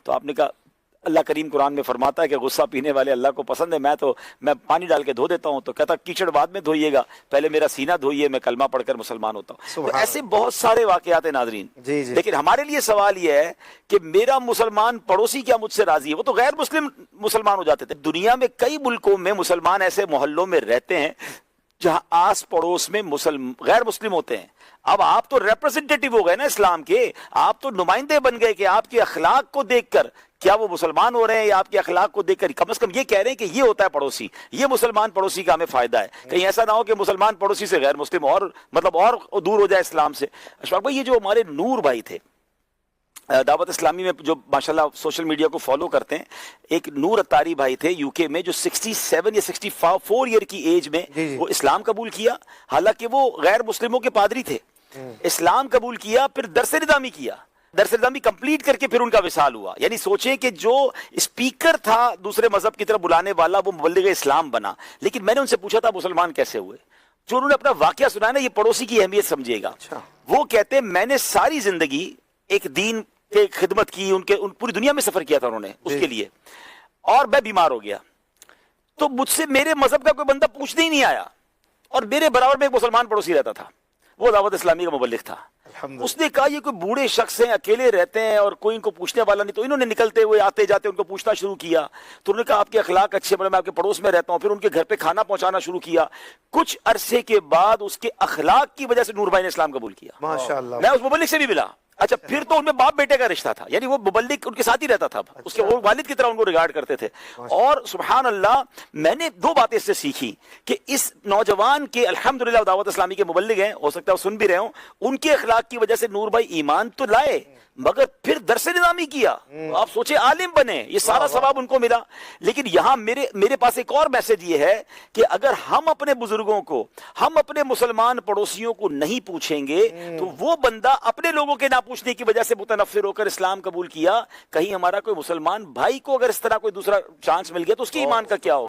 تو آپ نے کہا اللہ کریم قرآن میں فرماتا ہے کہ غصہ پینے والے اللہ کو پسند ہے، میں پانی ڈال کے دھو دیتا ہوں، تو کہتا کیچڑ بعد میں دھوئیے گا، پہلے میرا سینہ دھوئیے، میں کلمہ پڑھ کر مسلمان ہوتا ہوں۔ تو ایسے بہت سارے واقعات ہیں ناظرین۔ لیکن ہمارے لیے سوال یہ ہے کہ میرا مسلمان پڑوسی کیا مجھ سے راضی ہے؟ وہ تو غیر مسلم مسلمان ہو جاتے تھے۔ دنیا میں کئی ملکوں میں مسلمان ایسے محلوں میں رہتے ہیں جہاں آس پڑوس میں غیر مسلم ہوتے ہیں۔ اب آپ تو ریپرزنٹیٹیو ہو گئے نا اسلام کے، آپ تو نمائندے بن گئے کہ آپ کے اخلاق کو دیکھ کر کیا وہ مسلمان ہو رہے ہیں یا آپ کے اخلاق کو دیکھ کر کم از کم یہ کہہ رہے ہیں کہ یہ ہوتا ہے پڑوسی، یہ مسلمان پڑوسی کا ہمیں فائدہ ہے۔ کہیں ایسا نہ ہو کہ مسلمان پڑوسی سے غیر مسلم اور دور ہو جائے اسلام سے۔ اشفاق بھائی، یہ جو ہمارے نور بھائی تھے دعوت اسلامی میں، جو ماشاءاللہ سوشل میڈیا کو فالو کرتے ہیں، ایک نور اتاری بھائی تھے یو کے میں، جو 67 یا 64 ایئر کی ایج میں وہ اسلام قبول کیا، حالانکہ وہ غیر مسلموں کے پادری تھے۔ اسلام قبول کیا، پھر درس نظامی کیا، درس نظامی کمپلیٹ کر کے پھر ان کا وصال ہوا۔ یعنی سوچیں کہ جو اسپیکر تھا دوسرے مذہب کی طرف بلانے والا، وہ مبلغ اسلام بنا۔ لیکن میں نے ان سے پوچھا تھا مسلمان کیسے ہوئے؟ جو انہوں نے اپنا واقعہ سنا نا، یہ پڑوسی کی اہمیت سمجھے گا۔ وہ کہتے ہیں میں نے ساری زندگی ایک دین کے خدمت کی، پوری دنیا میں سفر کیا تھا انہوں نے اس کے لیے، اور میں بیمار ہو گیا تو مجھ سے میرے مذہب کا کوئی بندہ پوچھنے ہی نہیں آیا، اور میرے برابر میں ایک مسلمان پڑوسی رہتا تھا، وہ دعوت اسلامی کا مبلغ تھا۔ اس نے کہا یہ کوئی بوڑھے شخص ہیں، اکیلے رہتے ہیں اور کوئی ان کو پوچھنے والا نہیں، تو انہوں نے نکلتے ہوئے آتے جاتے ان کو پوچھنا شروع کیا۔ تو انہوں نے کہا آپ کے اخلاق اچھے، میں آپ کے پڑوس میں رہتا ہوں۔ پھر ان کے گھر پہ کھانا پہنچانا شروع کیا۔ کچھ عرصے کے بعد اس کے اخلاق کی وجہ سے نور بھائی نے اسلام قبول کیا۔ ماشاءاللہ، میں اس مبلغ سے بھی ملا۔ اچھا، پھر تو ان میں باپ بیٹے کا رشتہ تھا، یعنی وہ مبلغ ان کے ساتھ ہی رہتا تھا، اس کے والد کی طرح ان کو ریگارڈ کرتے تھے۔ اور سبحان اللہ، میں نے دو باتیں اس سے سیکھی کہ اس نوجوان کے الحمدللہ دعوت اسلامی کے مبلغ ہیں، ہو سکتا ہے وہ سن بھی رہے ہوں، ان کے اخلاق کی وجہ سے نور بھائی ایمان تو لائے مگر پھر درس نظامی کیا۔ آپ سوچیں، عالم بنے، یہ سارا ثواب ان کو ملا۔ لیکن یہاں میرے پاس ایک اور میسج یہ ہے کہ اگر ہم اپنے بزرگوں کو، ہم اپنے مسلمان پڑوسیوں کو نہیں پوچھیں گے تو وہ بندہ اپنے لوگوں کے نہ پوچھنے کی وجہ سے متنفر ہو کر اسلام قبول کیا، کہیں ہمارا کوئی مسلمان بھائی کو اگر اس طرح کوئی دوسرا چانس مل گیا تو اس کے ایمان کا کیا ہو؟